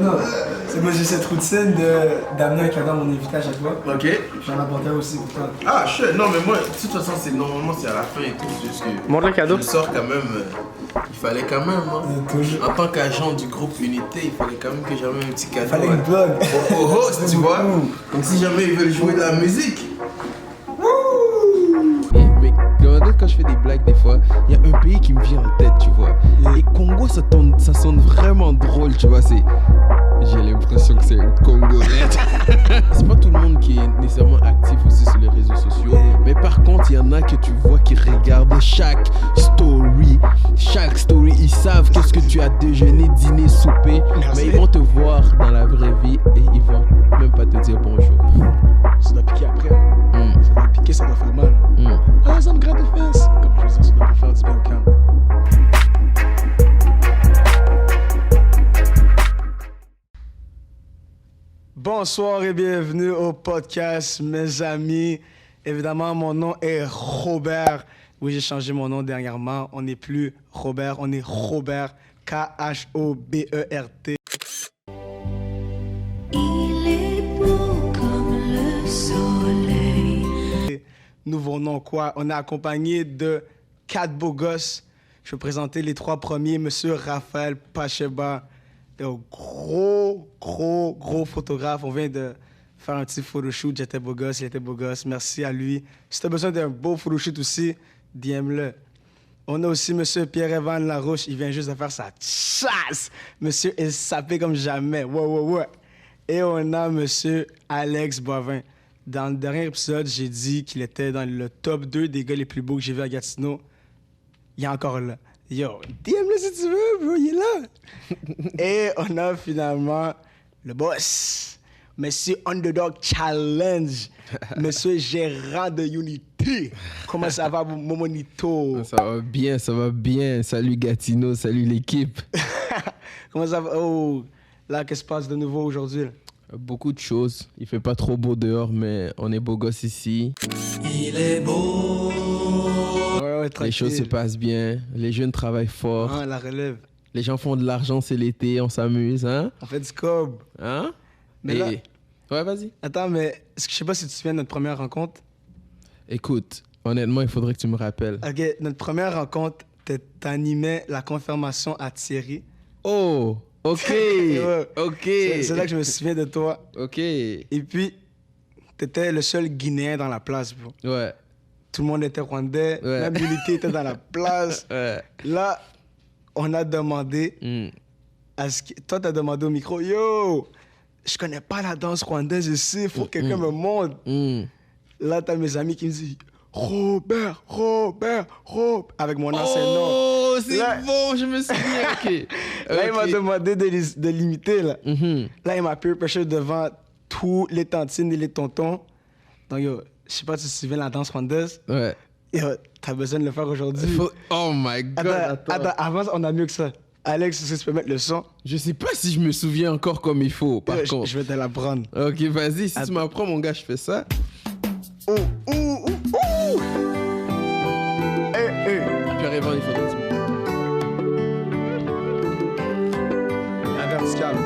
Non, c'est moi j'ai cette routine d'amener un cadeau à mon invité à chaque fois. Ok. J'en apportais aussi pour toi. Ah, chouette. Non, mais moi, de toute façon, normalement, c'est à la fin et tout. C'est juste que. Montre le cadeau. Je sors quand même. Il fallait quand même. Hein. Toujours. En tant qu'agent du groupe Unité, il fallait quand même que j'amène un petit cadeau. Il fallait une blog. Au host, tu vois. Donc, si jamais ils veulent jouer de la musique. Mais quand je fais des blagues des fois, il y a un pays qui me vient en tête, tu vois. Et Congo, ça sonne vraiment drôle, tu vois. J'ai l'impression que c'est un Congolais. C'est pas tout le monde qui est nécessairement actif aussi sur les réseaux sociaux. Mais par contre, il y en a que tu vois qui regardent chaque story. Chaque story, ils savent qu'est-ce que tu as déjeuné, dîné, soupé. Mais ils vont te voir dans la vraie vie et ils vont même pas te dire bonjour. Ça doit piquer après. Ça doit piquer, ça doit faire mal. Ah, ça me gratte les fesses. Comme je veux dire, ça doit pas faire du bien au calme. Bonsoir et bienvenue au podcast, mes amis. Évidemment, mon nom est Robert. Oui, j'ai changé mon nom dernièrement. On n'est plus Robert, on est Robert. K-H-O-B-E-R-T. Il est beau comme le soleil. Nouveau nom quoi? On est accompagné de 4 beaux gosses. Je vais présenter les 3 premiers. Monsieur Raphaël Pacheba, un gros photographe. On vient de faire un petit photoshoot. J'étais beau gosse, il était beau gosse. Merci à lui. Si tu as besoin d'un beau photoshoot aussi, DM-le. On a aussi Monsieur Pierre-Evan Larouche. Il vient juste de faire sa chasse. Monsieur est sapé comme jamais. Ouais. Et on a Monsieur Alex Boivin. Dans le dernier épisode, j'ai dit qu'il était dans le top 2 des gars les plus beaux que j'ai vu à Gatineau. Il est encore là. Yo, DM-le si tu veux, bro, il est là. Et on a finalement le boss, Monsieur Underdog Challenge, Monsieur Gérant de Unity. Comment ça va, Momonito? Ça va bien. Salut Gatineau, salut l'équipe. Comment ça va? Oh, là, qu'est-ce qui se passe de nouveau aujourd'hui? Beaucoup de choses. Il fait pas trop beau dehors, mais on est beau gosse ici. Il est beau. Ouais, Les choses se passent bien. Les jeunes travaillent fort. Ah, la relève. Les gens font de l'argent, c'est l'été, on s'amuse, hein? On fait du cob. Hein? Mais là... Ouais, vas-y. Attends, mais est-ce que je sais pas si tu te souviens de notre première rencontre? Écoute, honnêtement, il faudrait que tu me rappelles. Ok, notre première rencontre, t'animais la confirmation à Thierry. Oh, ok, Ouais. ok. C'est là que je me souviens de toi. Ok. Et puis, t'étais le seul Guinéen dans la place, bro. Ouais. Tout le monde était rwandais, Ouais. même l'unité était dans la place. Ouais. Là, on a demandé à ce que... Toi, t'as demandé au micro, yo, je connais pas la danse rwandaise ici, faut que quelqu'un me montre. Là, t'as mes amis qui me disent, Robert, avec mon ancien nom. Oh, c'est Là- bon, je me souviens, ok. Là, il m'a demandé de l'imiter, là. Mhm. Là, il m'a peer pressure devant tous les tantines et les tontons. Donc, yo, je sais pas si tu te souviens de la danse rwandaise. Ouais. Yo, t'as besoin de le faire aujourd'hui. Oh my God, Attends, avant, on a mieux que ça. Alex, est-ce que tu peux mettre le son? Je sais pas si je me souviens encore comme il faut, par Yo, contre. je vais te la prendre. Ok, vas-y, si tu Attends. m'apprends, mon gars, je fais ça. Ouh! Hey! Pierre-Evan, il faudrait que tu La verticale.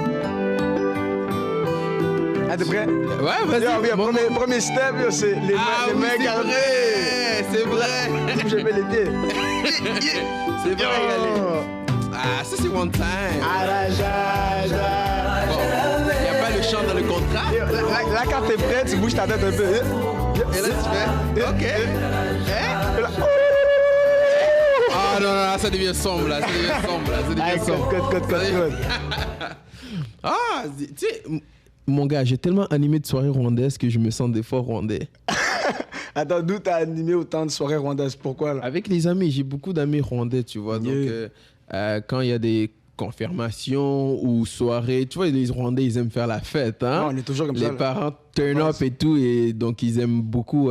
Ah, t'es prêt? Ouais, vas-y. Yo, premier step, yo, c'est les Ah oui, mains c'est gardées. vrai, c'est vrai. Je mets les pieds. C'est vrai, allez. Ah, ça c'est one time. Ah, Bon, y a pas le chant dans le contrat. Là, quand t'es prêt, tu bouges ta tête un peu. Et là, tu fais, ok. Ah non, non, ça devient sombre là, ça devient sombre là, ça devient sombre. Code. Ah, tu sais, mon gars, j'ai tellement animé de soirées rwandaises que je me sens des fois rwandais. Attends, d'où t'as animé autant de soirées rwandaises? Pourquoi, là? Avec les amis, j'ai beaucoup d'amis rwandais, tu vois. Donc, quand il y a des confirmations ou soirées, tu vois, les Rwandais, ils aiment faire la fête. Hein? Non, on est toujours comme les ça. là. parents turn up et tout, et donc ils aiment beaucoup.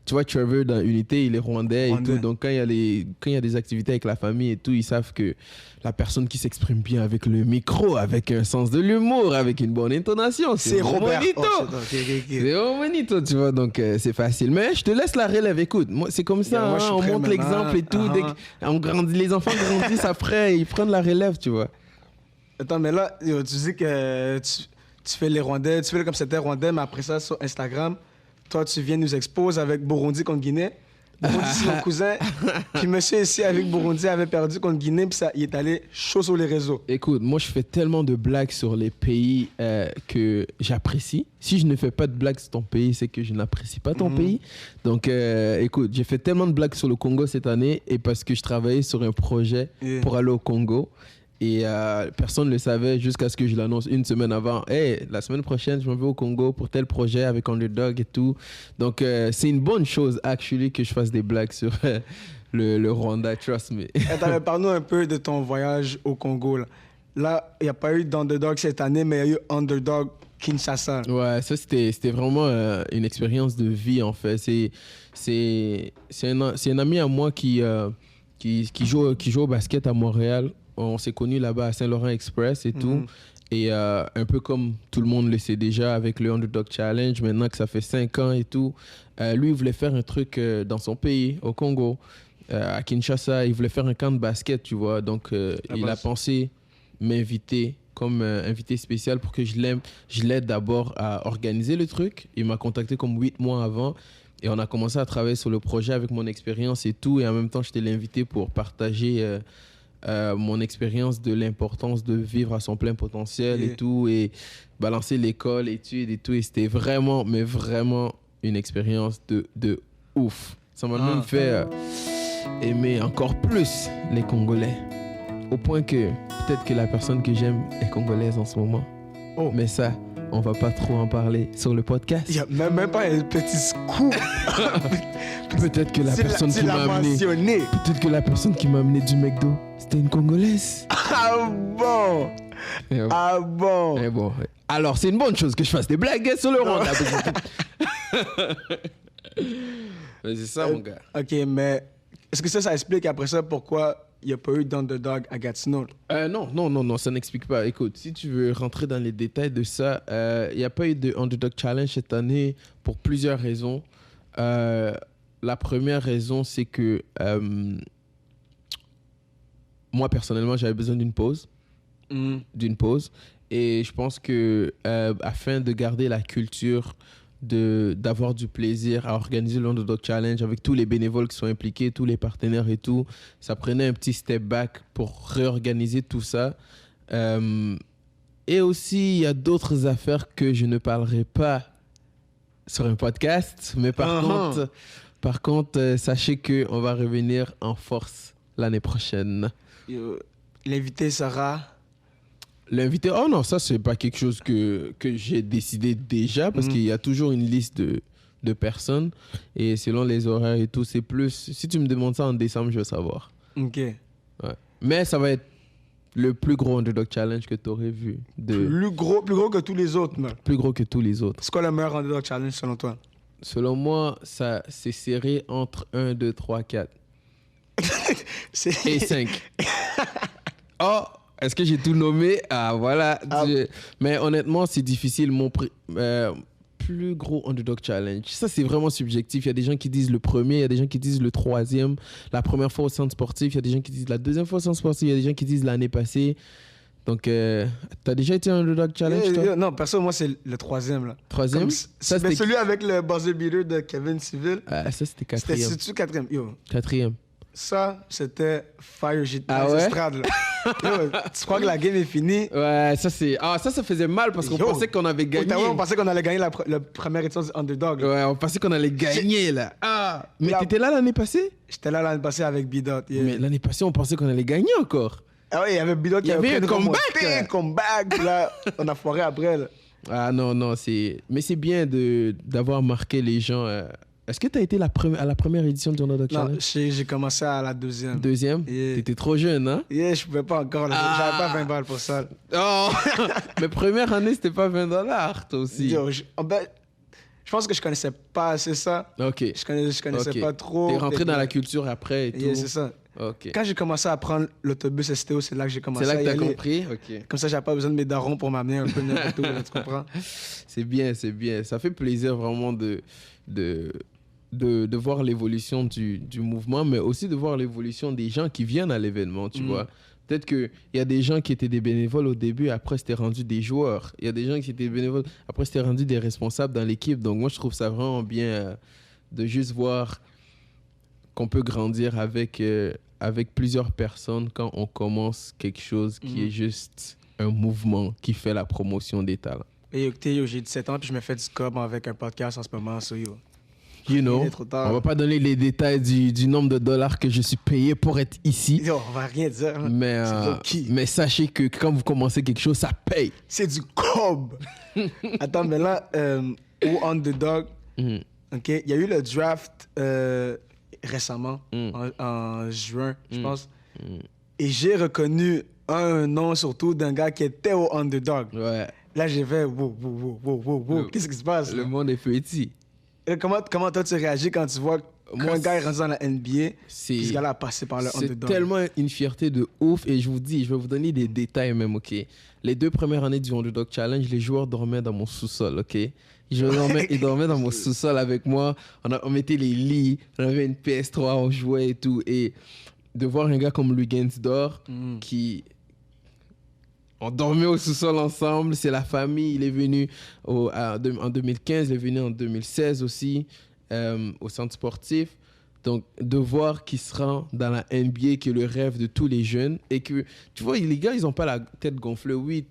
Tu vois, Trevor dans Unité, il est rwandais et tout, donc quand il y a des activités avec la famille et tout, ils savent que la personne qui s'exprime bien avec le micro, avec un sens de l'humour, avec une bonne intonation, c'est Romanito. C'est Romanito, tu vois, donc c'est facile. Mais je te laisse la relève, écoute, moi, c'est comme ça, moi, on montre l'exemple et tout. Dès qu'on grandit, les enfants grandissent après, ils prennent la relève, tu vois. Attends, mais là, tu dis que tu fais les Rwandais, tu fais comme c'était Rwandais, mais après ça, sur Instagram, toi, tu viens nous exposer avec Burundi contre Guinée. Burundi, c'est mon cousin. Puis monsieur ici, avec Burundi, avait perdu contre Guinée, puis ça, il est allé chaud sur les réseaux. Écoute, moi, je fais tellement de blagues sur les pays que j'apprécie. Si je ne fais pas de blagues sur ton pays, c'est que je n'apprécie pas ton pays. Donc, écoute, j'ai fait tellement de blagues sur le Congo cette année, et parce que je travaillais sur un projet pour aller au Congo. Et personne ne le savait jusqu'à ce que je l'annonce une semaine avant. Hey, la semaine prochaine, je m'en vais au Congo pour tel projet avec Underdog et tout. Donc, c'est une bonne chose, actually, que je fasse des blagues sur le Rwanda, trust me. Attends, parle-nous un peu de ton voyage au Congo. Là, il n'y a pas eu d'Underdog cette année, mais il y a eu Underdog Kinshasa. Ouais, ça, c'était vraiment une expérience de vie, en fait. C'est un ami à moi qui joue au basket à Montréal. On s'est connus là-bas à Saint-Laurent Express et tout. Et un peu comme tout le monde le sait déjà avec le Underdog Challenge, maintenant que ça fait 5 ans et tout, lui, il voulait faire un truc dans son pays, au Congo, à Kinshasa. Il voulait faire un camp de basket, tu vois. Donc, il a pensé m'inviter comme invité spécial pour que je l'aide d'abord à organiser le truc. Il m'a contacté comme 8 mois avant. Et on a commencé à travailler sur le projet avec mon expérience et tout. Et en même temps, j'étais l'invité pour partager mon expérience de l'importance de vivre à son plein potentiel et tout, et balancer l'école, études et tout. Et c'était vraiment, mais vraiment une expérience de ouf. Ça m'a même fait aimer encore plus les Congolais. Au point que peut-être que la personne que j'aime est congolaise en ce moment. Oh. Mais ça, on va pas trop en parler sur le podcast. Il n'y a même pas un petit scoop. Peut-être que la personne qui m'a amené... Peut-être que la personne qui m'a amené du McDo, c'était une Congolaise. Ah bon? Ah bon? Et bon. Alors, c'est une bonne chose que je fasse des blagues sur le Rwanda. C'est ça, mon gars. OK, mais est-ce que ça explique après ça pourquoi il n'y a pas eu d'Underdog à Gatineau? Non, ça n'explique pas. Écoute, si tu veux rentrer dans les détails de ça, il n'y a pas eu de Underdog Challenge cette année pour plusieurs raisons. La première raison, c'est que moi, personnellement, j'avais besoin d'une pause. Et je pense que afin de garder la culture d'avoir du plaisir à organiser le Underdog Challenge avec tous les bénévoles qui sont impliqués, tous les partenaires et tout, ça prenait un petit step back pour réorganiser tout ça. Et aussi, il y a d'autres affaires que je ne parlerai pas sur un podcast, mais par contre, sachez qu'on va revenir en force l'année prochaine. L'invité sera... L'invité, oh non, ça c'est pas quelque chose que j'ai décidé déjà parce qu'il y a toujours une liste de personnes et selon les horaires et tout, c'est plus... Si tu me demandes ça en décembre, je vais savoir. OK. Ouais. Mais ça va être le plus gros Underdog Challenge que tu aurais vu. Plus gros que tous les autres, man. Plus gros que tous les autres. C'est quoi le meilleur Underdog Challenge selon toi? Selon moi, ça c'est serré entre 1, 2, 3, 4 et 5. Oh! Est-ce que j'ai tout nommé? Ah, voilà. Mais honnêtement, c'est difficile. Mon plus gros Underdog Challenge, ça, c'est vraiment subjectif. Il y a des gens qui disent le premier, il y a des gens qui disent le troisième. La première fois au centre sportif, il y a des gens qui disent la deuxième fois au centre sportif, il y a des gens qui disent l'année passée. Donc, t'as déjà été un Underdog Challenge, toi? Non, perso, moi, c'est le troisième, là. Troisième? Ça, c'était celui avec le buzzer beater de Kevin Civil. Ah, ça, c'était quatrième. C'était quatrième. Yo. Quatrième. Ça, c'était Fire J. Ah ouais? Yo, tu crois que la game est finie? Ouais, ça c'est... Ah, ça faisait mal parce qu'on pensait qu'on avait gagné. On pensait qu'on allait gagner la première édition du Underdog. Ouais, on pensait qu'on allait gagner, là. Ah, mais t'étais là l'année passée? J'étais là l'année passée avec Bidot. Yeah. Mais l'année passée, on pensait qu'on allait gagner encore. Ah ouais, il y avait Bidot qui avait un comeback. Un comeback, là. On a foiré après, là. Ah non, c'est... Mais c'est bien d'avoir marqué les gens... Est-ce que tu as été à la première édition du Underdog Challenge? Non, j'ai commencé à la deuxième. Deuxième? Yeah. T'étais trop jeune, hein? Yeah, je pouvais pas encore. J'avais pas 20 balles pour ça. Oh! Mais première année, c'était pas $20, toi aussi. Yo, Je pense que je connaissais pas assez ça. Ok. Je connaissais Ok. pas trop. T'es rentré dans la culture après et tout. Yeah, c'est ça. Ok. Quand j'ai commencé à prendre l'autobus STO, c'est là que j'ai commencé C'est là à que y t'as aller. compris. Ok. Comme ça, j'ai pas besoin de mes darons pour m'amener un peu n'importe où, là, tu comprends? C'est bien, c'est bien. Ça fait plaisir vraiment de voir l'évolution du mouvement, mais aussi de voir l'évolution des gens qui viennent à l'événement, tu vois. Peut-être qu'il y a des gens qui étaient des bénévoles au début, après c'était rendu des joueurs. Il y a des gens qui étaient bénévoles, après c'était rendu des responsables dans l'équipe. Donc moi, je trouve ça vraiment bien de juste voir qu'on peut grandir avec plusieurs personnes quand on commence quelque chose qui est juste un mouvement qui fait la promotion des talents. Et écoutez, yo, j'ai 17 ans puis je me fais du cob avec un podcast en ce moment, so yo. You know, Il est trop tard. on va pas donner les détails du nombre de dollars que je suis payé pour être ici. Yo, on va rien dire. Hein. C'est Mais sachez que quand vous commencez quelque chose, ça paye. C'est du cob. Attends, mais là, au Underdog, ok, il y a eu le draft récemment, en juin, je pense. Et j'ai reconnu un nom surtout d'un gars qui était au Underdog. Ouais. Là, j'ai fait wow. Qu'est-ce qui se passe? Le là? monde est petit. Comment toi tu réagis quand tu vois qu'un gars est rendu dans la NBA, puis ce gars-là a passé par le C'est Underdog? tellement une fierté de ouf. Et je vous dis, je vais vous donner des détails même, ok? Les 2 premières années du Underdog Challenge, les joueurs dormaient dans mon sous-sol, ok? Ils dormaient dans mon sous-sol avec moi. On mettait les lits, on avait une PS3, on jouait et tout. Et de voir un gars comme Lugens d'Or qui... On dormait au sous-sol ensemble, c'est la famille. Il est venu en 2015, il est venu en 2016 aussi au centre sportif. Donc, de voir qu'il se rend dans la NBA, qui est le rêve de tous les jeunes, et que, tu vois, les gars, ils n'ont pas la tête gonflée. Oui,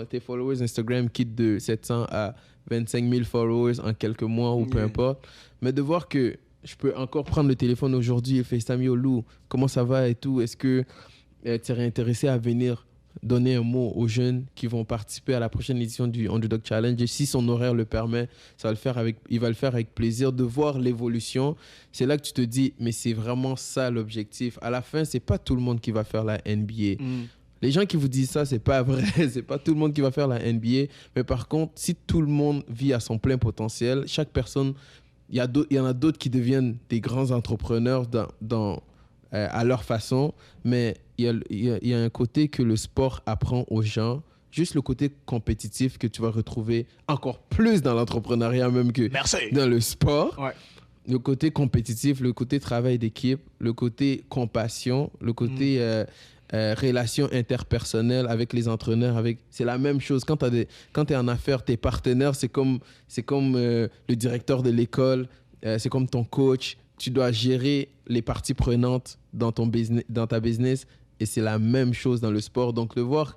tes followers Instagram quittent de 700 à 25 000 followers en quelques mois ou peu importe. Mais de voir que je peux encore prendre le téléphone aujourd'hui et FaceTime, yo Lou, comment ça va et tout? Est-ce que tu serais intéressé à venir donner un mot aux jeunes qui vont participer à la prochaine édition du Underdog Challenge? Et si son horaire le permet, il va le faire avec plaisir. De voir l'évolution, c'est là que tu te dis, mais c'est vraiment ça l'objectif. À la fin, c'est pas tout le monde qui va faire la NBA. Les gens qui vous disent ça, c'est pas vrai. C'est pas tout le monde qui va faire la NBA. Mais par contre, si tout le monde vit à son plein potentiel, chaque personne, il y en a d'autres qui deviennent des grands entrepreneurs à leur façon, mais il y a un côté que le sport apprend aux gens, juste le côté compétitif que tu vas retrouver encore plus dans l'entrepreneuriat même que dans le sport. Ouais. Le côté compétitif, le côté travail d'équipe, le côté compassion, le côté relation interpersonnelle avec les entraîneurs. C'est la même chose. Quand tu es en affaires, tes partenaires, c'est comme le directeur de l'école, c'est comme ton coach. Tu dois gérer les parties prenantes dans ta business, et c'est la même chose dans le sport. Donc, de voir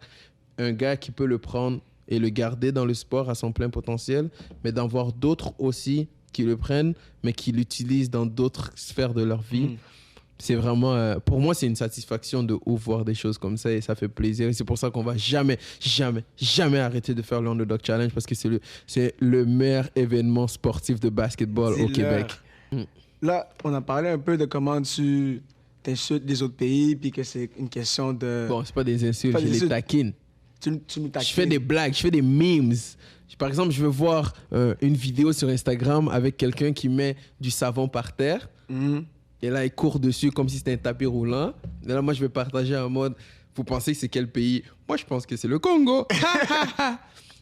un gars qui peut le prendre et le garder dans le sport à son plein potentiel, mais d'en voir d'autres aussi qui le prennent, mais qui l'utilisent dans d'autres sphères de leur vie, c'est vraiment... pour moi, c'est une satisfaction de ouf voir des choses comme ça, et ça fait plaisir. Et c'est pour ça qu'on va jamais arrêter de faire le Underdog Challenge, parce que c'est le meilleur événement sportif de basketball au Québec. Là, on a parlé un peu de comment tu t'insultes des autres pays, puis que c'est une question de... Bon, c'est pas des insultes, je les taquine. Tu me taquines. Je fais des blagues, je fais des memes. Par exemple, je veux voir une vidéo sur Instagram avec quelqu'un qui met du savon par terre. Et là, il court dessus comme si c'était un tapis roulant. Et là, moi, je vais partager en mode, vous pensez que c'est quel pays? Moi, je pense que c'est le Congo.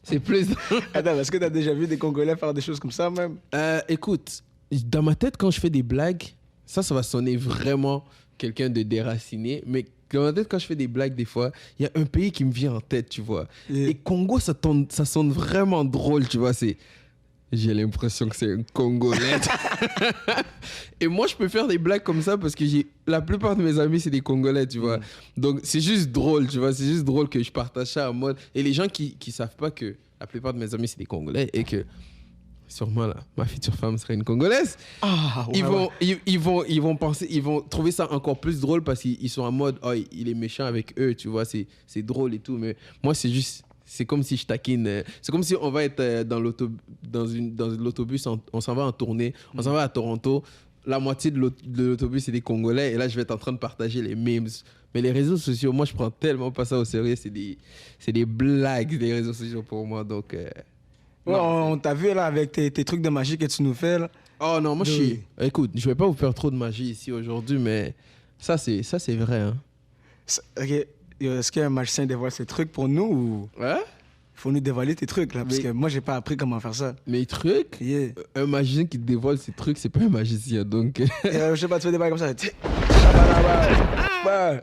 C'est plus... Attends, est-ce que tu as déjà vu des Congolais faire des choses comme ça même? Écoute, dans ma tête, quand je fais des blagues, ça va sonner vraiment quelqu'un de déraciné. Mais dans ma tête, quand je fais des blagues, des fois, il y a un pays qui me vient en tête, tu vois. Et Congo, ça sonne vraiment drôle, tu vois. J'ai l'impression que c'est un Congolais. Et moi, je peux faire des blagues comme ça parce que la plupart de mes amis, c'est des Congolais, tu vois. Donc, c'est juste drôle, tu vois. C'est juste drôle que je partage ça en mode... Et les gens qui savent pas que la plupart de mes amis, c'est des Congolais et que sûrement, là, ma future femme serait une Congolaise. Ils vont penser, ils vont trouver ça encore plus drôle parce qu'ils sont en mode, oh, il est méchant avec eux, tu vois, c'est drôle et tout. Mais moi, c'est juste... C'est comme si je taquine. C'est comme si on va être dans l'autobus, on s'en va en tournée, on s'en va à Toronto. La moitié de l'autobus, c'est des Congolais. Et là, je vais être en train de partager les memes. Mais les réseaux sociaux, moi, je prends tellement pas ça au sérieux. C'est des blagues, les réseaux sociaux pour moi. Donc, Ouais, on t'a vu là avec tes trucs de magie que tu nous fais là. Oh non, moi je suis... Oui. Écoute, je vais pas vous faire trop de magie ici aujourd'hui, mais ça c'est vrai, hein. Ok, est-ce qu'un magicien dévoile ses trucs pour nous ou Ouais. faut nous dévoiler tes trucs là? Parce Mais- que moi, j'ai pas appris comment faire ça. Mes trucs, Yeah. un magicien qui dévoile ses trucs, c'est pas un magicien, donc... Je sais pas, tu fais des bails comme ça. Ouais.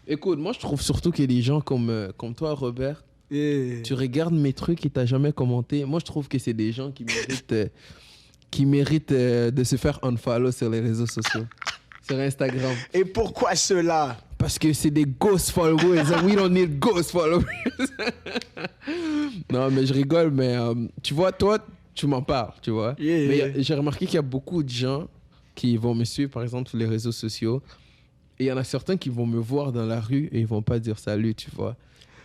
Écoute, moi je trouve surtout qu'il y a des gens comme toi, Robert, Yeah. tu regardes mes trucs et t'as jamais commenté. Moi je trouve que c'est des gens qui méritent de se faire unfollow sur les réseaux sociaux, sur Instagram. Et pourquoi cela? Parce que c'est des ghost followers. And we don't need ghost followers. Non, mais je rigole, mais tu vois, toi, tu m'en parles, tu vois. Yeah, Mais yeah. j'ai remarqué qu'il y a beaucoup de gens qui vont me suivre, par exemple, sur les réseaux sociaux. Et il y en a certains qui vont me voir dans la rue et ils vont pas dire salut, tu vois.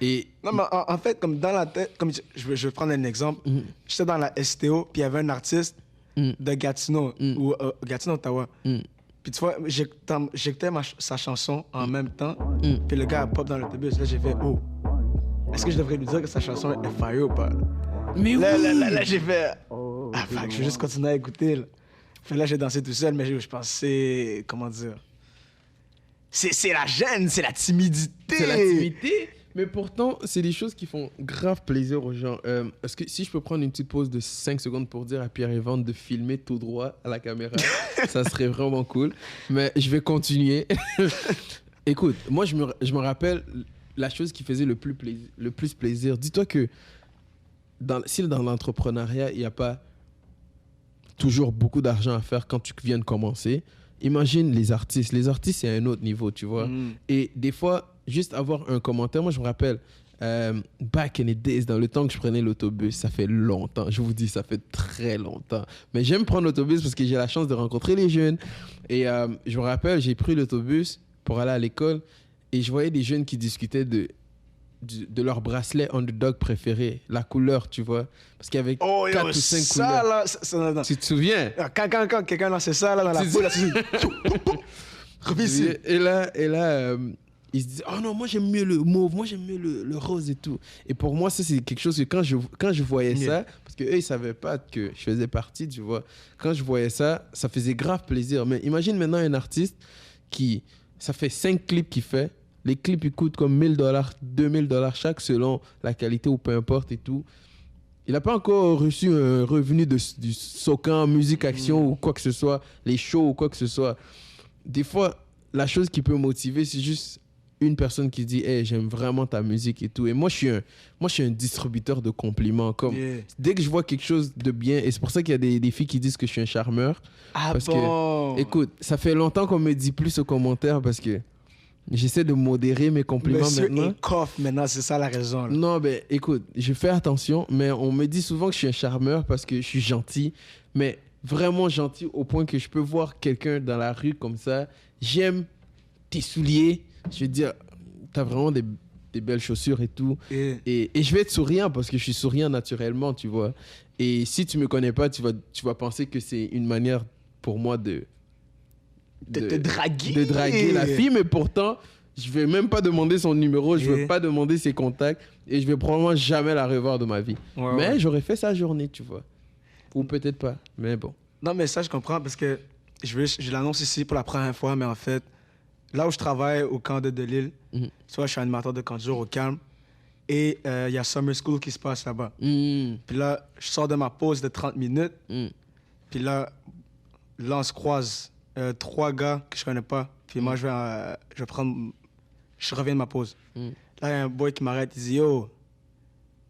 Et Non, mais en fait, comme dans la tête, comme je vais prendre un exemple. J'étais dans la STO, puis il y avait un artiste de Gatineau, ou Gatineau, Ottawa. Puis tu vois, j'écoutais sa chanson en même temps, puis le gars a pop dans l'autobus. Là, j'ai fait, oh, est-ce que je devrais lui dire que sa chanson est fire ou pas? mais Là, j'ai fait, ah, fuck, je vais juste continuer à écouter. Là, puis là j'ai dansé tout seul, mais je pense que c'est, comment dire, c'est la gêne, c'est la timidité. c'est la timidité. Mais pourtant, c'est des choses qui font grave plaisir aux gens. Est-ce que si je peux prendre une petite pause de 5 secondes pour dire à Pierre-Yvan de filmer tout droit à la caméra, ça serait vraiment cool. Mais je vais continuer. Écoute, moi, je me rappelle la chose qui faisait le plus plaisir. Dis-toi que si dans l'entrepreneuriat, il n'y a pas toujours beaucoup d'argent à faire quand tu viens de commencer, imagine les artistes. Les artistes, c'est un autre niveau, tu vois. Et des fois, juste avoir un commentaire, moi je me rappelle, back in the days, dans le temps que je prenais l'autobus, ça fait longtemps, je vous dis, ça fait très longtemps. Mais j'aime prendre l'autobus parce que j'ai la chance de rencontrer les jeunes. Et je me rappelle, j'ai pris l'autobus pour aller à l'école et je voyais des jeunes qui discutaient de leur bracelet underdog préféré, la couleur, tu vois. Parce qu'il y avait 4 ou 5 ça, couleurs. là, non. Tu te souviens? Quand quelqu'un lançait ça là, dans la C'est foule, là, tu dis, reviens ici. Et là, ils se disent, oh non, moi j'aime mieux le mauve, moi j'aime mieux le rose et tout. Et pour moi, ça c'est quelque chose que quand je voyais ça, parce qu'eux ils savaient pas que je faisais partie, tu vois. Quand je voyais ça, ça faisait grave plaisir. Mais imagine maintenant un artiste ça fait 5 clips qu'il fait. Les clips ils coûtent comme $1,000, $2,000 chaque selon la qualité ou peu importe et tout. Il n'a pas encore reçu un revenu du Socan, Musique Action ou quoi que ce soit, les shows ou quoi que ce soit. Des fois, la chose qui peut motiver, c'est juste une personne qui dit hey, j'aime vraiment ta musique et tout. Et moi, je suis un distributeur de compliments. Comme, dès que je vois quelque chose de bien, et c'est pour ça qu'il y a des filles qui disent que je suis un charmeur. Ah parce bon? que, écoute, ça fait longtemps qu'on me dit plus aux commentaires parce que j'essaie de modérer mes compliments Monsieur maintenant. Incoff, maintenant, c'est ça la raison. Là. Non, ben écoute, je fais attention, mais on me dit souvent que je suis un charmeur parce que je suis gentil, mais vraiment gentil au point que je peux voir quelqu'un dans la rue comme ça. J'aime tes souliers. Je veux dire, t'as vraiment des belles chaussures et tout. Et je vais être souriant parce que je suis souriant naturellement, tu vois. Et si tu me connais pas, tu vas penser que c'est une manière pour moi de draguer. De draguer la fille, mais pourtant, je vais même pas demander son numéro, je vais pas demander ses contacts et je vais probablement jamais la revoir de ma vie. Mais j'aurais fait sa journée, tu vois. Ou peut-être pas, mais bon. Non, mais ça, je comprends parce que je l'annonce ici pour la première fois, mais en fait, là où je travaille au camp de Delisle, tu vois, je suis animateur de camp de jour au calme et il y a Summer School qui se passe là-bas. Puis là, je sors de ma pause de 30 minutes, puis là, on se croise 3 gars que je connais pas, puis moi, je reviens de ma pause. Là, il y a un boy qui m'arrête, il dit « Yo,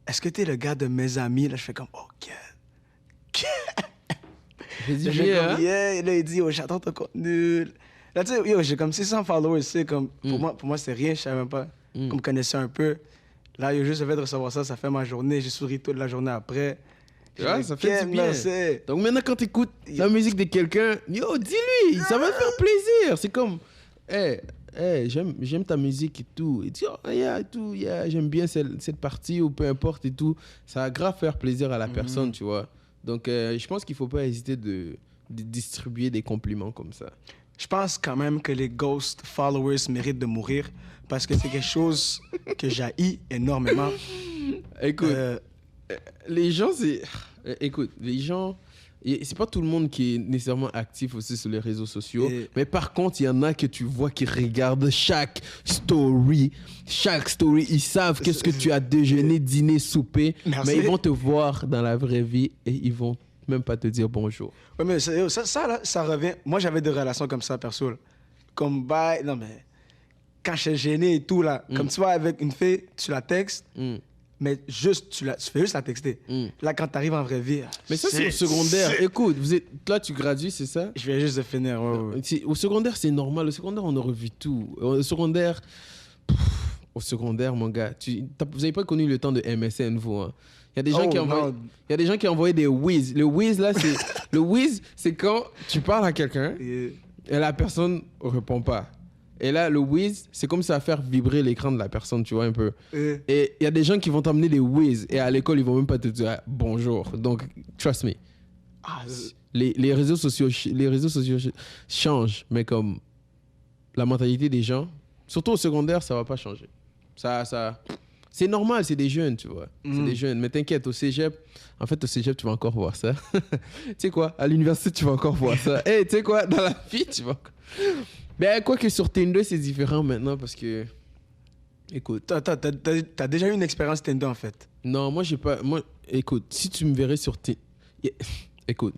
est-ce que t'es le gars de mes amis? » Là, je fais comme « OK. » J'ai dit, Là, il dit, oh, j'attends ton contenu. Là, tu sais, j'ai comme 600 followers, c'est comme, pour moi, c'est rien, je savais même pas. Comme me connaissait un peu. Là, juste le fait de recevoir ça fait ma journée. J'ai souri toute la journée après. Ouais, ça fait du bien. Donc maintenant, quand tu écoutes la musique de quelqu'un, yo, dis-lui, ça va te faire plaisir. C'est comme, j'aime ta musique et tout. Et dis, oh, j'aime bien cette partie ou peu importe et tout. Ça va grave faire plaisir à la personne, tu vois. Donc, je pense qu'il ne faut pas hésiter de distribuer des compliments comme ça. Je pense quand même que les ghost followers méritent de mourir. Parce que c'est quelque chose que j'haïs énormément. Écoute, Les gens, c'est... Écoute, les gens... C'est pas tout le monde qui est nécessairement actif aussi sur les réseaux sociaux. Mais par contre, il y en a que tu vois qui regardent chaque story. Chaque story, ils savent qu'est-ce que tu as déjeuné, dîné, soupé. Merci. Mais ils vont te voir dans la vraie vie et ils vont même pas te dire bonjour. Ouais, mais ça, là, ça revient. Moi, j'avais des relations comme ça, perso. Là. Comme, non, mais quand j'étais gêné et tout, là, comme tu vois, avec une fille, tu la textes, mais juste, tu fais juste la texter. Là, quand t'arrives en vraie vie. Mais ça, c'est au secondaire. Écoute, là, tu gradues, c'est ça? Je viens juste de finir, ouais. Au secondaire, c'est normal. Au secondaire, on a revu tout. Au secondaire, mon gars, vous n'avez pas connu le temps de MSN, vous, hein? Il y a des gens qui envoyaient des whiz. Le whiz, là, c'est... Le whiz, c'est quand tu parles à quelqu'un et la personne répond pas. Et là, le whiz, c'est comme ça va faire vibrer l'écran de la personne, tu vois, un peu. Et il y a des gens qui vont t'amener des whiz et à l'école, ils vont même pas te dire bonjour. Donc, trust me. Les réseaux sociaux changent, mais comme la mentalité des gens, surtout au secondaire, ça va pas changer. C'est normal, c'est des jeunes, tu vois. C'est des jeunes. Mais t'inquiète, au cégep, tu vas encore voir ça. Tu sais quoi, à l'université, tu vas encore voir ça. Tu sais quoi, dans la vie, tu vas... Ben, quoi que sur Tinder, c'est différent maintenant parce que... Écoute... T'as déjà eu une expérience Tinder, en fait? Non, moi, j'ai pas... Écoute, si tu me verrais sur Tinder... Écoute,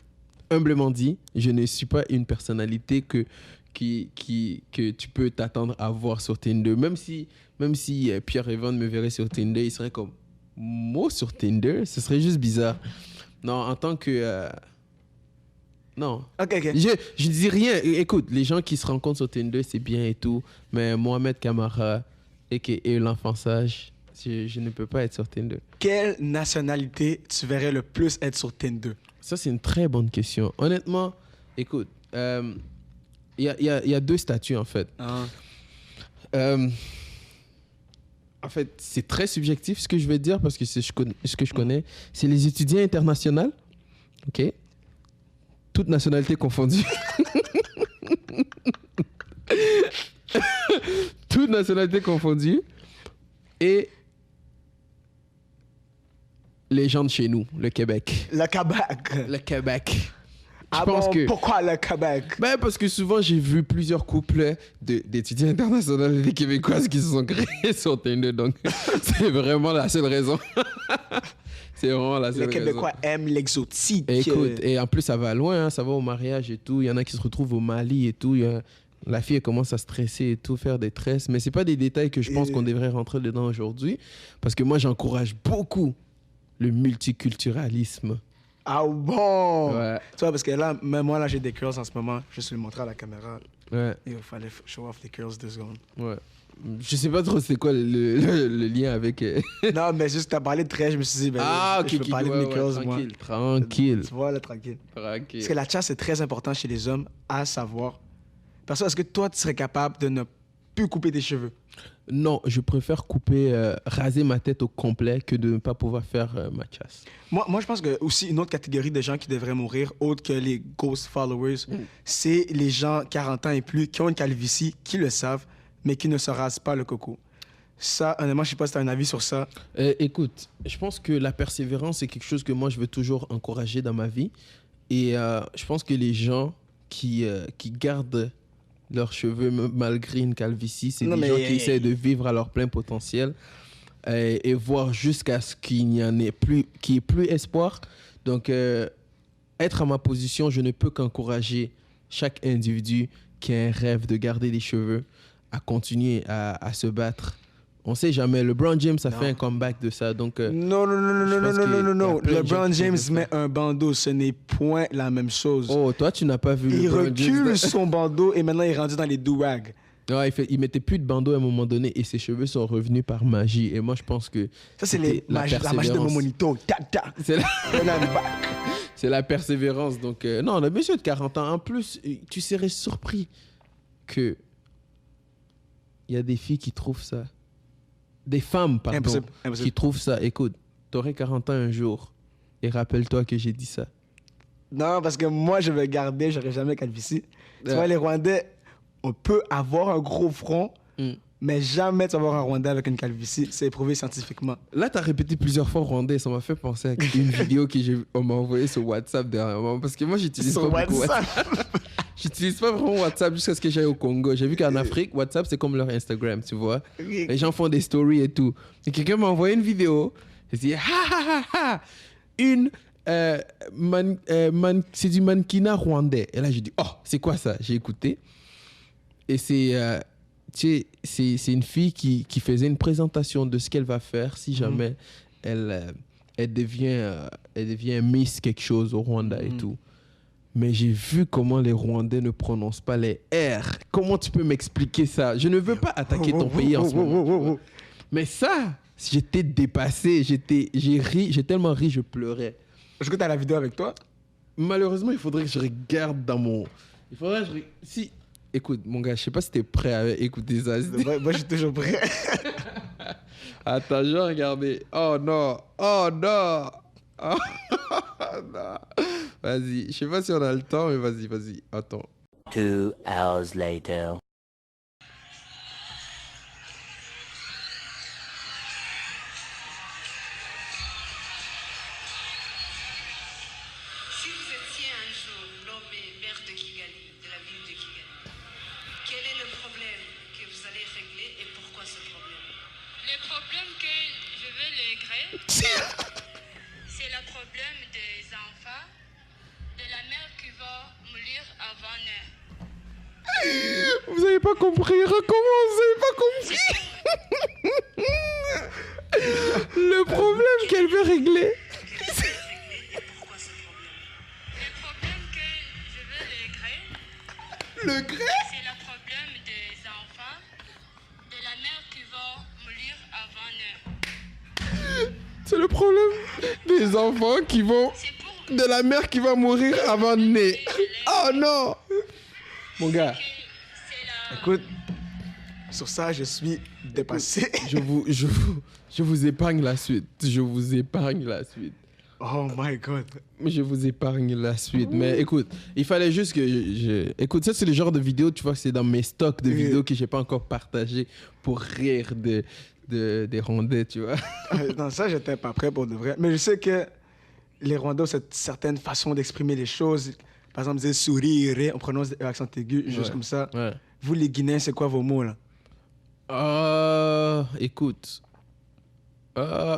humblement dit, je ne suis pas une personnalité que tu peux t'attendre à voir sur Tinder. Même si Pierre-Evan me verrait sur Tinder, il serait comme... Moi, sur Tinder, ce serait juste bizarre. Non, en tant que... Non. Ok. Je dis rien. Écoute, les gens qui se rencontrent sur Tinder, c'est bien et tout. Mais Mohamed Camara et l'enfant sage, je ne peux pas être sur Tinder. Quelle nationalité tu verrais le plus être sur Tinder? Ça, c'est une très bonne question. Honnêtement, écoute, il y a deux statuts, en fait. En fait, c'est très subjectif ce que je vais dire parce que c'est ce que je connais. C'est les étudiants internationaux. OK? Toutes nationalités confondues. Toutes nationalités confondues. Et les gens de chez nous, le Québec. Le Québec. Le Québec. Pourquoi le Québec? Ben parce que souvent, j'ai vu plusieurs couples d'étudiants internationaux et des Québécoises qui se sont créés sur Tinder. Donc, c'est vraiment la seule raison. C'est vraiment la seule raison. Les Québécois aiment l'exotique. Écoute, et en plus, ça va loin, hein, ça va au mariage et tout. Il y en a qui se retrouvent au Mali et tout. La fille, elle commence à stresser et tout, faire des tresses. Mais c'est pas des détails que je pense qu'on devrait rentrer dedans aujourd'hui. Parce que moi, j'encourage beaucoup le multiculturalisme. Ah bon? Ouais. Tu vois, parce que là, même moi, là, j'ai des curls en ce moment. Je vais le montrer à la caméra. Ouais. Il fallait show off les curls 2 secondes. Ouais. Je sais pas trop c'est quoi le lien avec... Non, mais juste t'as parlé de trait, je me suis dit, ok, je peux parler de mes curls, moi. Tranquille. Tu vois, là, tranquille. Parce que la chasse, c'est très important chez les hommes, à savoir. Parce que est-ce que toi, tu serais capable de ne plus couper tes cheveux? Non, je préfère raser ma tête au complet que de ne pas pouvoir faire ma chasse. Moi, je pense que aussi une autre catégorie de gens qui devraient mourir, autre que les ghost followers, c'est les gens 40 ans et plus qui ont une calvitie, qui le savent, mais qui ne se rasent pas le coco. Ça, honnêtement, je sais pas si tu as un avis sur ça. Écoute, je pense que la persévérance, c'est quelque chose que moi, je veux toujours encourager dans ma vie. Et je pense que les gens qui gardent leurs cheveux malgré une calvitie, c'est des gens qui essaient de vivre à leur plein potentiel et voir jusqu'à ce qu'il n'y ait plus espoir. Donc, être à ma position, je ne peux qu'encourager chaque individu qui a un rêve de garder les cheveux à continuer à se battre. On sait jamais. LeBron James a fait un comeback de ça. Donc, non. LeBron James met un bandeau. Ce n'est point la même chose. Oh, toi, tu n'as pas vu Il LeBron recule James. son bandeau et maintenant il est rendu dans les do-rags. Ouais, il mettait plus de bandeau à un moment donné et ses cheveux sont revenus par magie. Et moi, je pense que ça, c'est la magie de mon monito. C'est la persévérance. Donc, non, le monsieur de 40 ans, en plus, tu serais surpris que il y a des filles qui trouvent ça. Des femmes, pardon, Impossible. qui trouvent ça. Écoute, t'aurais 40 ans un jour et rappelle-toi que j'ai dit ça. Non, parce que moi, je vais garder, j'aurai jamais calvitie. Tu vois, les Rwandais, on peut avoir un gros front, Mais jamais tu vas voir un Rwandais avec une calvitie. C'est prouvé scientifiquement. Là, t'as répété plusieurs fois rwandais. Ça m'a fait penser à une vidéo qu'on m'a envoyée sur WhatsApp dernièrement. Parce que moi, j'utilise pas beaucoup WhatsApp. J'utilise pas vraiment WhatsApp jusqu'à ce que j'aille au Congo. J'ai vu qu'en Afrique, WhatsApp, c'est comme leur Instagram, tu vois. Les gens font des stories et tout. Et quelqu'un m'a envoyé une vidéo. Il dit, c'est du mannequinat rwandais. Et là, j'ai dit, oh, c'est quoi ça? J'ai écouté. Et c'est une fille qui faisait une présentation de ce qu'elle va faire si jamais elle devient Miss quelque chose au Rwanda et tout. Mais j'ai vu comment les Rwandais ne prononcent pas les R. Comment tu peux m'expliquer ça? Je ne veux pas attaquer ton pays en ce moment. Mais ça, j'étais dépassé. J'ai tellement ri, je pleurais. Est-ce que tu as la vidéo avec toi? Malheureusement, il faudrait que je regarde dans mon... Si... Écoute, mon gars, je sais pas si t'es prêt à écouter ça. Moi, je suis toujours prêt. Attends, je vais regarder. Oh non! Oh non! Oh non! Vas-y, je sais pas si on a le temps, mais vas-y. Attends. 2 hours later. Si vous étiez un jour nommé maire de Kigali, de la ville de Kigali, quel est le problème que vous allez régler et pourquoi ce problème? Le problème que je veux régler, c'est le problème des enfants, de la mère qui va mourir avant naître. Vous avez pas compris, recommencez, pas compris. Le problème qu'elle veut régler. Le problème que je veux régler, Le gré? c'est le problème des enfants, de la mère qui va mourir avant naître. C'est le problème des enfants qui vont... C'est pour De la mère qui va mourir avant de naître. Oh non! Mon gars, c'est la... Écoute, sur ça, je suis dépassé. je vous épargne la suite. Oh my God. Je vous épargne la suite. Mais écoute, il fallait juste que Écoute, ça, c'est le genre de vidéo, tu vois, que c'est dans mes stocks de vidéos que j'ai pas encore partagé pour rire des Rwandais, tu vois. Non, ça, j'étais pas prêt pour de vrai. Mais je sais que les Rwandais ont cette certaine façon d'exprimer les choses. Par exemple, ils disent sourire, on prononce l'accent aigu, juste comme ça. Ouais. Vous, les Guinéens, c'est quoi vos mots, là? Écoute.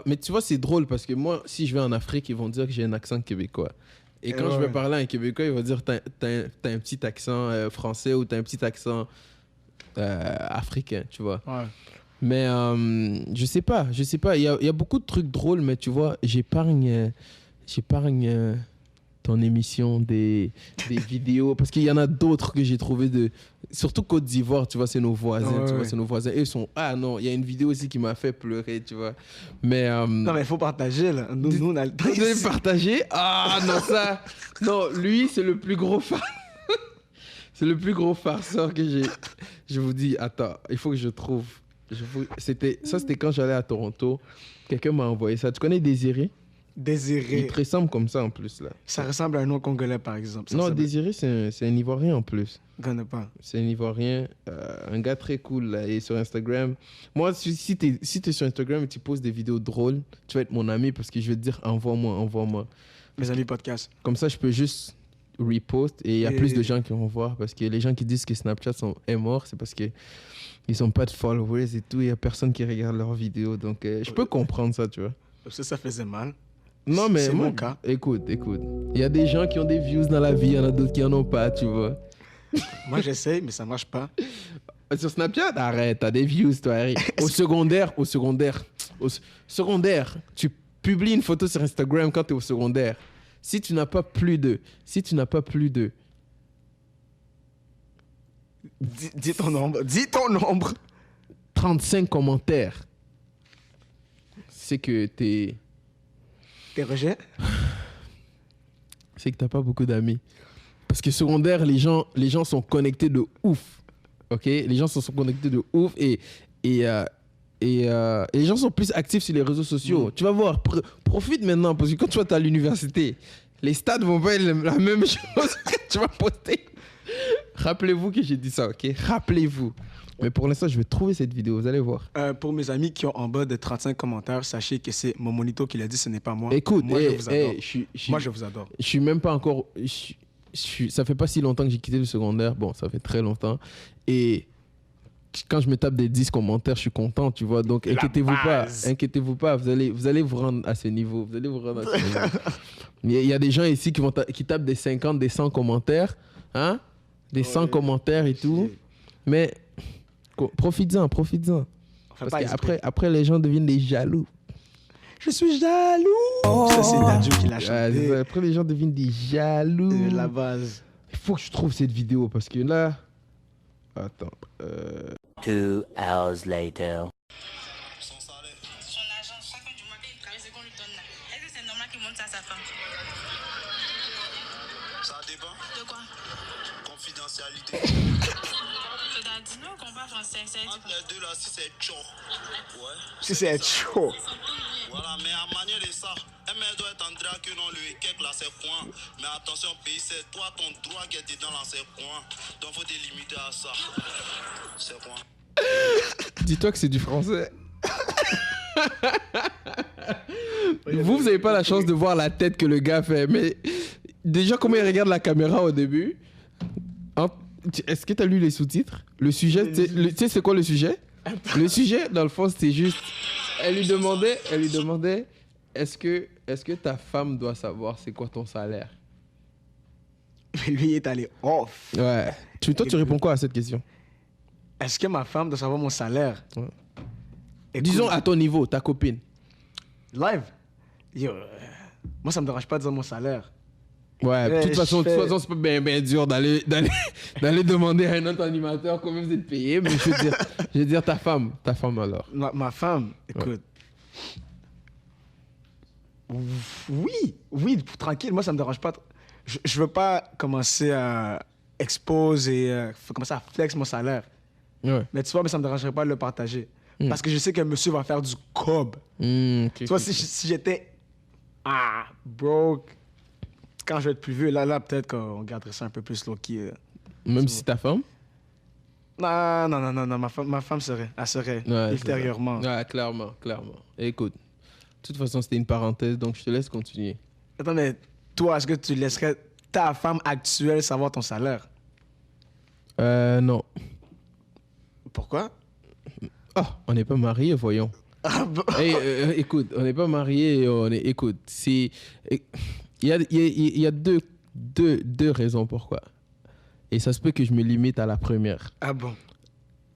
Mais tu vois, c'est drôle parce que moi, si je vais en Afrique, ils vont dire que j'ai un accent québécois. Et quand je vais parler à un Québécois, il va dire t'as un petit accent français ou t'as un petit accent africain, tu vois. Ouais. Mais je sais pas. Il y a beaucoup de trucs drôles, mais tu vois, j'épargne ton émission des vidéos parce qu'il y en a d'autres que j'ai trouvé surtout Côte d'Ivoire, tu vois, c'est nos voisins, tu vois, c'est nos voisins. Et ils sont non, il y a une vidéo aussi qui m'a fait pleurer, tu vois. Mais non, mais il faut partager, là. Nous, on a le temps. vous avez partagé? Ah non, ça. Non, lui, c'est le plus gros c'est le plus gros farceur que j'ai. Je vous dis, attends, il faut que je trouve. C'était quand j'allais à Toronto. Quelqu'un m'a envoyé ça. Tu connais Désiré? Désiré. Il te ressemble comme ça en plus là. Ça ressemble à un nom congolais, par exemple. Non, Désiré, c'est un Ivoirien en plus. Je connais pas. C'est un Ivoirien, un gars très cool là, et sur Instagram. Moi, si t'es sur Instagram et tu poses des vidéos drôles, tu vas être mon ami parce que je vais te dire envoie-moi. Mes amis podcast. Comme ça, je peux juste repost et il y a plus de gens qui vont voir parce que les gens qui disent que Snapchat est mort, c'est parce que ils ont pas de followers et tout, il y a personne qui regarde leurs vidéos. Donc, je peux comprendre ça, tu vois. Ça faisait mal. Non, mais c'est moi, mon cas. Écoute. Il y a des gens qui ont des views dans la vie, il y en a d'autres qui en ont pas, tu vois. Moi, j'essaye, mais ça marche pas. Sur Snapchat, arrête, t'as des views, toi, Eric. Au secondaire, tu publies une photo sur Instagram quand t'es au secondaire. Si tu n'as pas plus de... Dis ton nombre. 35 commentaires. C'est que t'es... Tes rejets? C'est que t'as pas beaucoup d'amis. Parce que secondaire, les gens sont connectés de ouf. Ok? Les gens sont connectés de ouf et les gens sont plus actifs sur les réseaux sociaux. Tu vas voir, profite maintenant parce que quand tu vas à l'université, les stats vont pas être la même chose que tu vas poster. Rappelez-vous que j'ai dit ça, ok? Rappelez-vous. Mais pour l'instant, je vais trouver cette vidéo, vous allez voir. Pour mes amis qui ont en bas de 35 commentaires, sachez que c'est Momonito qui l'a dit, ce n'est pas moi. Écoute, moi, je vous adore. moi, je vous adore. Je suis même pas encore... ça fait pas si longtemps que j'ai quitté le secondaire. Bon, ça fait très longtemps. Et quand je me tape des 10 commentaires, je suis content, tu vois. Donc, inquiétez-vous pas. Vous allez vous rendre à ce niveau. Vous allez vous rendre à ce niveau. Il y a des gens ici qui tapent des 50, des 100 commentaires. Hein? Des 100 commentaires et tout. Mais profites-en. Parce qu'après, les gens deviennent des jaloux. Je suis jaloux. Ça, c'est Dadju qui l'a chanté. Après, les gens deviennent des jaloux. La base. Il faut que je trouve cette vidéo parce que là... Attends. 2 hours later. Son agent, chacun du mois, il travaille ce qu'on lui donne là. Est-ce que c'est normal qu'il monte ça à sa femme? Ça dépend. De quoi? Confidentialité. C'est-à-dire, nous, on comprend français. Entre les deux là, si c'est chaud. Ouais. Si c'est chaud. Voilà, mais à manière de ça, elle doit être en droit que non, le kek là c'est coin. Mais attention, pays, c'est toi ton droit qui est dedans là, c'est coin. Donc faut te limiter à ça. C'est coin. Dis-toi que c'est du français. Vous n'avez pas la chance de voir la tête que le gars fait, mais déjà comment il regarde la caméra au début. Est-ce que tu as lu les sous-titres? Le sujet, tu sais c'est quoi le sujet? Le sujet, dans le fond, c'était juste... Elle lui demandait, est-ce que ta femme doit savoir c'est quoi ton salaire? Mais lui, il est allé off. Ouais. Toi, tu réponds quoi à cette question? Est-ce que ma femme doit savoir mon salaire? Ouais. Écoute, Disons à ton niveau, ta copine. live. Yo, moi, ça me dérange pas de dire mon salaire. Ouais, de toute façon, c'est pas bien dur d'aller demander à un autre animateur combien vous êtes payé, mais je veux dire ta femme alors. Ma femme, écoute. Oui, tranquille, moi ça me dérange pas. Je veux pas commencer à exposer, commencer à flex mon salaire. Ouais. Mais tu vois, mais ça me dérangerait pas de le partager. Parce que je sais que monsieur va faire du cob. Okay, tu vois, si j'étais broke, quand je vais être plus vieux, là peut-être qu'on garderait ça un peu plus low-key. Même si ta femme? Non, ma femme serait ultérieurement. Ouais, clairement. Écoute, de toute façon, c'était une parenthèse, donc je te laisse continuer. Attends, mais toi, est-ce que tu laisserais ta femme actuelle savoir ton salaire? Non. Pourquoi? Oh, on n'est pas mariés, voyons. Écoute, on n'est pas mariés, écoute, il y a deux raisons pourquoi. Et ça se peut que je me limite à la première. Ah bon?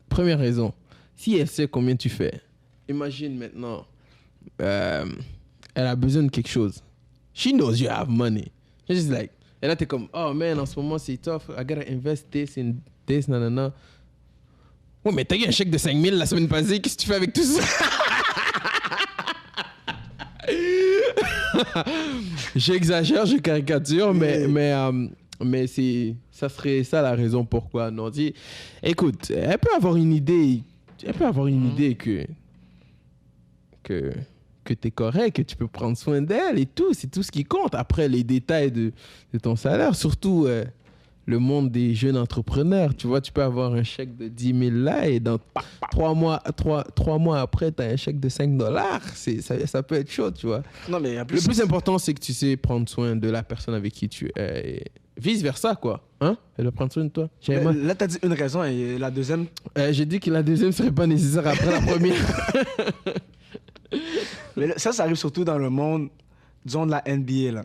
Première raison, si elle sait combien tu fais, imagine maintenant, elle a besoin de quelque chose. She knows you have money. She's just like, et là t'es comme, oh man, en ce moment c'est tough, I gotta invest this in this, nanana. Ouais, mais t'as eu un chèque de 5 000 la semaine passée, qu'est-ce que tu fais avec tout ça? J'exagère, je caricature, mais ça serait ça la raison pourquoi. Non, écoute, elle peut avoir une idée, que t'es correct, que tu peux prendre soin d'elle et tout, c'est tout ce qui compte. Après, les détails de ton salaire, surtout le monde des jeunes entrepreneurs, tu vois, tu peux avoir un chèque de 10 000 là et dans 3 mois après, tu as un chèque de $5. Ça peut être chaud, tu vois. Non, mais en plus, le plus important, c'est que tu sais prendre soin de la personne avec qui tu es. Et vice versa, quoi. Hein? Elle doit prendre soin de toi. Là, tu as dit une raison et la deuxième... J'ai dit que la deuxième serait pas nécessaire après la première. Mais ça arrive surtout dans le monde, disons, de la NBA, là.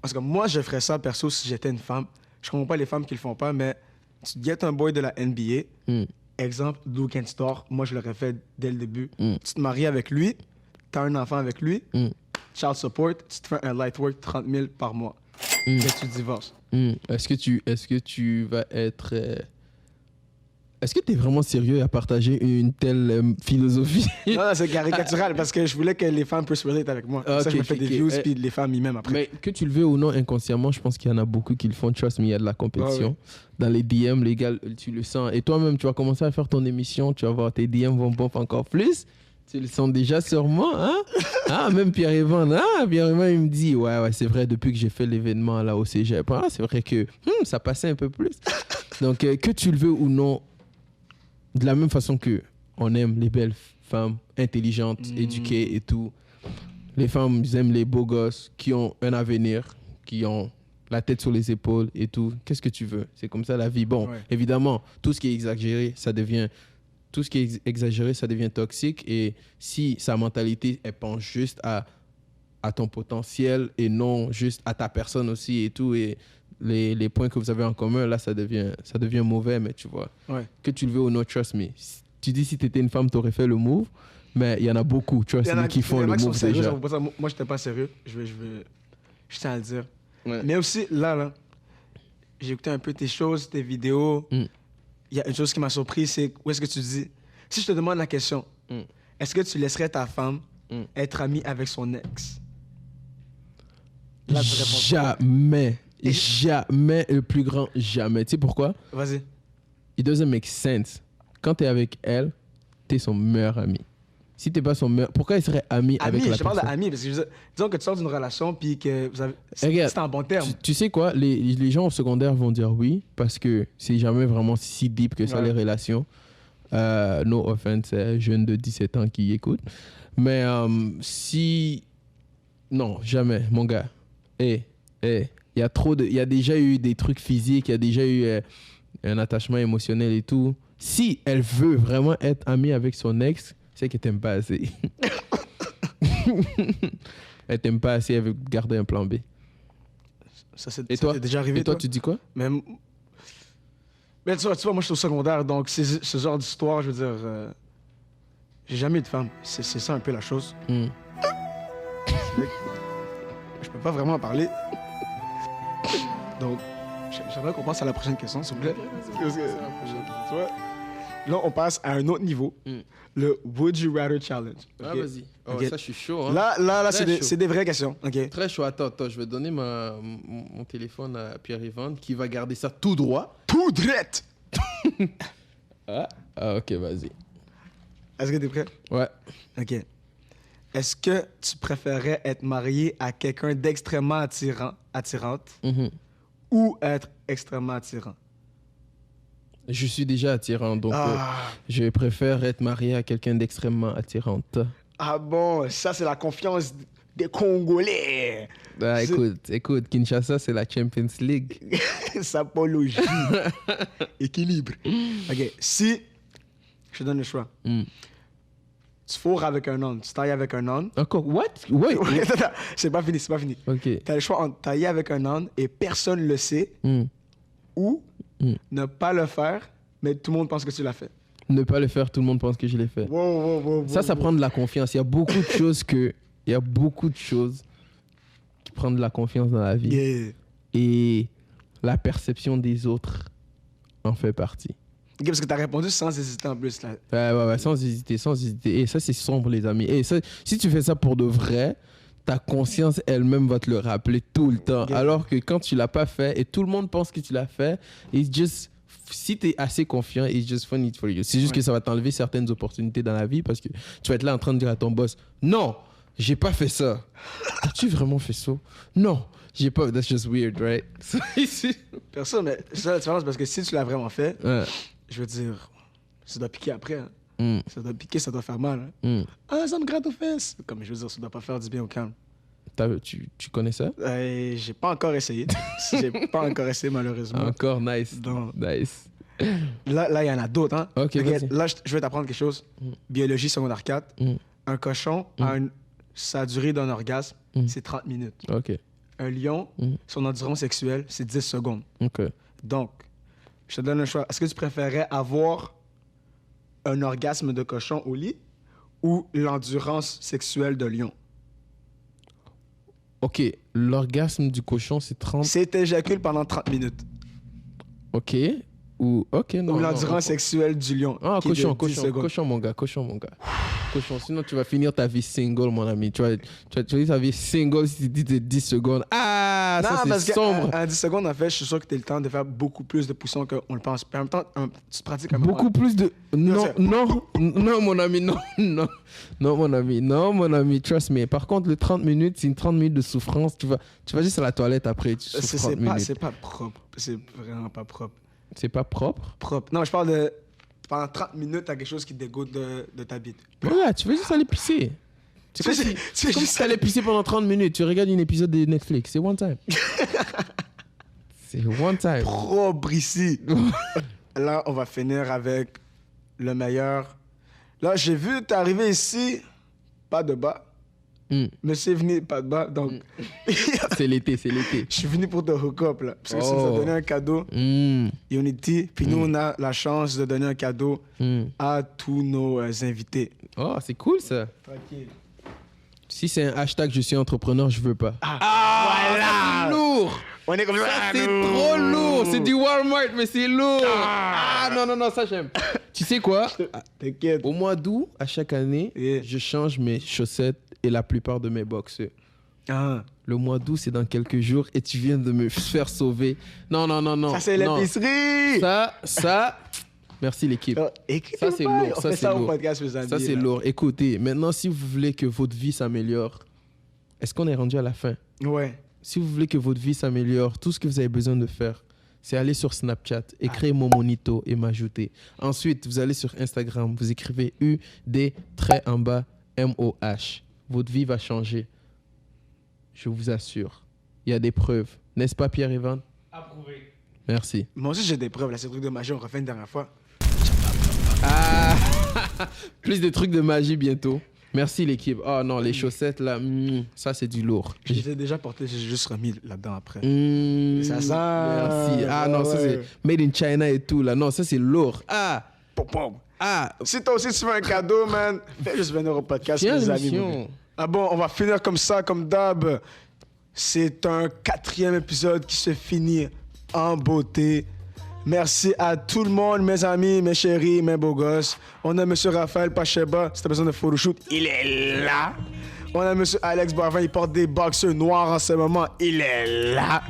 Parce que moi, je ferais ça, perso, si j'étais une femme. Je comprends pas les femmes qui le font pas, mais tu get un boy de la NBA, exemple, Luke Store, moi, je l'aurais fait dès le début. Tu te maries avec lui, tu as un enfant avec lui, child support, tu te fais un light work 30 000 par mois. Et tu divorces. Est-ce que tu vas être... Est-ce que tu es vraiment sérieux à partager une telle philosophie? Non, c'est caricatural parce que je voulais que les femmes puissent relate avec moi. Ça, je me fais des views, puis les femmes, ils m'aiment après. Mais que tu le veux ou non, inconsciemment, je pense qu'il y en a beaucoup qui le font. Trust me, il y a de la compétition. Ouais. Dans les DM, les gars, tu le sens. Et toi-même, tu vas commencer à faire ton émission, tu vas voir tes DM vont bump encore plus. Tu le sens déjà sûrement, hein? Même Pierre-Evan, Pierre-Evan, il me dit, ouais, c'est vrai, depuis que j'ai fait l'événement là au cégep, c'est vrai que ça passait un peu plus. Donc, que tu le veux ou non, de la même façon que on aime les belles femmes intelligentes, éduquées et tout, les femmes ils aiment les beaux gosses qui ont un avenir, qui ont la tête sur les épaules et tout. Qu'est-ce que tu veux? C'est comme ça la vie. Bon, évidemment, tout ce qui est exagéré, ça devient toxique. Et si sa mentalité, elle pense juste à ton potentiel et non juste à ta personne aussi et tout, et les points que vous avez en commun, là, ça devient mauvais, mais tu vois. Ouais. Que tu le veux ou non, trust me. Tu dis si tu étais une femme, tu aurais fait le move, mais il y en a beaucoup, trust me, qui font le move déjà. Moi, j'étais pas sérieux. Je tiens à le dire. Ouais. Mais aussi, là, j'ai écouté un peu tes choses, tes vidéos. Il y a une chose qui m'a surpris, c'est où est-ce que tu dis... Si je te demande la question, est-ce que tu laisserais ta femme être amie avec son ex? Là, tu réponds jamais. Jamais, le plus grand jamais. Tu sais pourquoi? Vas-y. It doesn't make sense. Quand t'es avec elle, t'es son meilleur ami. Si t'es pas son meilleur... Pourquoi il serait ami avec la personne? Je parle d'amis, parce que disons que tu sors d'une relation puis que vous avez... C'est en bon terme. Tu sais quoi? Les gens au secondaire vont dire oui, parce que c'est jamais vraiment si deep que ça, les relations. No offense, jeunes de 17 ans qui écoutent. Mais si... Non, jamais, mon gars. Il y a déjà eu des trucs physiques, il y a déjà eu un attachement émotionnel et tout. Si elle veut vraiment être amie avec son ex, c'est qu'elle t'aime pas assez. Elle t'aime pas assez, elle veut garder un plan B. Ça, c'est déjà arrivé. Et toi, tu dis quoi? Mais tu vois, moi, je suis au secondaire, donc ce genre d'histoire, je veux dire... j'ai jamais eu de femme. C'est ça un peu la chose. Je peux pas vraiment en parler. Donc, j'aimerais qu'on passe à la prochaine question, s'il vous plaît. Tu vois? Là, on passe à un autre niveau. Le Would You Rather Challenge. Okay? Ah, vas-y. Oh, ça, je suis chaud. Hein? Là c'est des vraies questions. Okay? Très chaud. Attends, je vais donner mon téléphone à Pierre-Yvan qui va garder ça tout droit. Tout droit! Ok, vas-y. Est-ce que t'es prêt? Ouais. Ok. Est-ce que tu préférerais être marié à quelqu'un d'extrêmement attirante ou être extrêmement attirant? Je suis déjà attirant, donc je préfère être marié à quelqu'un d'extrêmement attirante. Ah bon, ça c'est la confiance des Congolais. Écoute, Kinshasa c'est la Champions League. Sapologie. Équilibre. Ok, si je te donne le choix. Tu fourres avec un âne, tu tailles avec un âne. Encore? What? Wait. C'est pas fini. Ok. T'as le choix entre tailler avec un âne et personne le sait ou ne pas le faire, mais tout le monde pense que tu l'as fait. Ne pas le faire, tout le monde pense que je l'ai fait. Ça prend de la confiance. Il y a beaucoup de choses qui prennent de la confiance dans la vie. Yeah. Et la perception des autres en fait partie. Okay, parce que t'as répondu sans hésiter en plus. Là. Ouais, sans hésiter. Et ça, c'est sombre, les amis. Et ça, si tu fais ça pour de vrai, ta conscience elle-même va te le rappeler tout le temps. Yeah. Alors que quand tu l'as pas fait et tout le monde pense que tu l'as fait, si tu es assez confiant, it's just funny for you. C'est juste que ça va t'enlever certaines opportunités dans la vie parce que tu vas être là en train de dire à ton boss, non, j'ai pas fait ça. As-tu vraiment fait ça? Non, j'ai pas. That's just weird, right? Perso, mais c'est la différence parce que si tu l'as vraiment fait, je veux dire, ça doit piquer après. Hein. Ça doit piquer, ça doit faire mal. Hein. Ah, ça me gratte aux fesses. Comme je veux dire, ça doit pas faire du bien au calme. Tu connais ça? J'ai pas encore essayé. Malheureusement. Encore, nice. Donc, nice. Là, il y en a d'autres. Hein? Ok, là, je vais t'apprendre quelque chose. Biologie secondaire 4. Un cochon, sa durée d'un orgasme, c'est 30 minutes. Ok. Un lion, son endurance sexuelle, c'est 10 secondes. Ok. Donc, je te donne un choix. Est-ce que tu préférais avoir un orgasme de cochon au lit ou l'endurance sexuelle de lion? Ok, l'orgasme du cochon, c'est 30... C'est éjacule pendant 30 minutes. Ok. Ou l'endurance sexuelle du lion. Ah, cochon, mon gars. Cochon. Sinon, tu vas finir ta vie single, mon ami. Tu vas finir ta vie single si tu dis de 10 secondes. Ah, non, ça, c'est sombre. En 10 secondes, en fait, je suis sûr que tu as le temps de faire beaucoup plus de poussons qu'on le pense. En même temps, tu te pratiques un peu. Beaucoup plus de... Non, mon ami, non, mon ami, trust me. Par contre, le 30 minutes, c'est une 30 minutes de souffrance. Tu vas juste à la toilette après, tu souffres 30 minutes. C'est pas propre. C'est vraiment pas propre. C'est pas propre? Propre. Non, je parle de... pendant 30 minutes, t'as quelque chose qui dégoûte de ta bite. Ouais, tu veux juste aller pisser. C'est comme si tu allais pisser pendant 30 minutes. Tu regardes un épisode de Netflix. C'est one time. C'est one time. Propre ici. Là, on va finir avec le meilleur. Là, j'ai vu t'arriver ici, pas de bas. Mais c'est venu pas de bas, donc... C'est l'été. Je suis venu pour te hook up, là. Parce que ça nous a donné un cadeau, Unity. Puis nous, on a la chance de donner un cadeau à tous nos invités. Oh, c'est cool, ça. Tranquille. Si c'est un hashtag je suis entrepreneur, je veux pas. Voilà! C'est lourd! On est comme ça, C'est nous. trop lourd! C'est du Walmart, mais c'est lourd! Non, ça j'aime. Tu sais quoi? T'inquiète. Au mois d'août, à chaque année, Yeah. je change mes chaussettes et la plupart de mes boxers. Le mois d'août, c'est dans quelques jours et tu viens de me faire sauver. Non. Ça, c'est non. l'épicerie! Ça... Merci l'équipe. Ça, c'est lourd. On fait ça au podcast, mes amis. Ça, c'est lourd. Écoutez, maintenant, si vous voulez que votre vie s'améliore, est-ce qu'on est rendu à la fin? Ouais. Si vous voulez que votre vie s'améliore, tout ce que vous avez besoin de faire, c'est aller sur Snapchat, écrire Momonito et m'ajouter. Ensuite, vous allez sur Instagram, vous écrivez UD_MOH. Votre vie va changer. Je vous assure. Il y a des preuves. N'est-ce pas, Pierre-Evan? Approuvé. Merci. Moi aussi, j'ai des preuves. Là, c'est truc de magie. On refait une dernière fois. Plus de trucs de magie bientôt. Merci l'équipe. Oh non, les chaussettes là, ça c'est du lourd. J'ai déjà porté, j'ai juste remis là-dedans après. Ça sent. Merci. Non, ça c'est made in China et tout là. Non, ça c'est lourd. Pom. Si toi aussi tu veux un cadeau, man, fais juste venir au podcast, Tiens, mes amis. l'émission. Bon, on va finir comme ça, comme d'hab. C'est un 4e épisode qui se finit en beauté. Merci à tout le monde, mes amis, mes chéris, mes beaux gosses. On a M. Raphaël Pacheba, si t'as besoin de photoshoot, il est là. On a M. Alex Bavin, il porte des boxers noirs en ce moment, il est là.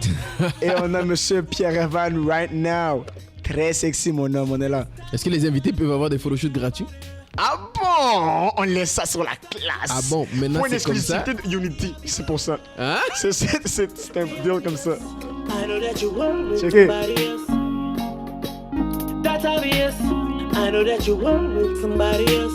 Et on a M. Pierre-Evan right now. Très sexy, mon homme, on est là. Est-ce que les invités peuvent avoir des photoshoots gratuits? Ah bon? On laisse ça sur la classe. Ah bon? Maintenant pour une c'est comme ça? exclusivité de Unity, c'est pour ça. Hein? C'est un deal comme ça. I know that you work with Check it. somebody else. That's obvious. I know that you work with somebody else.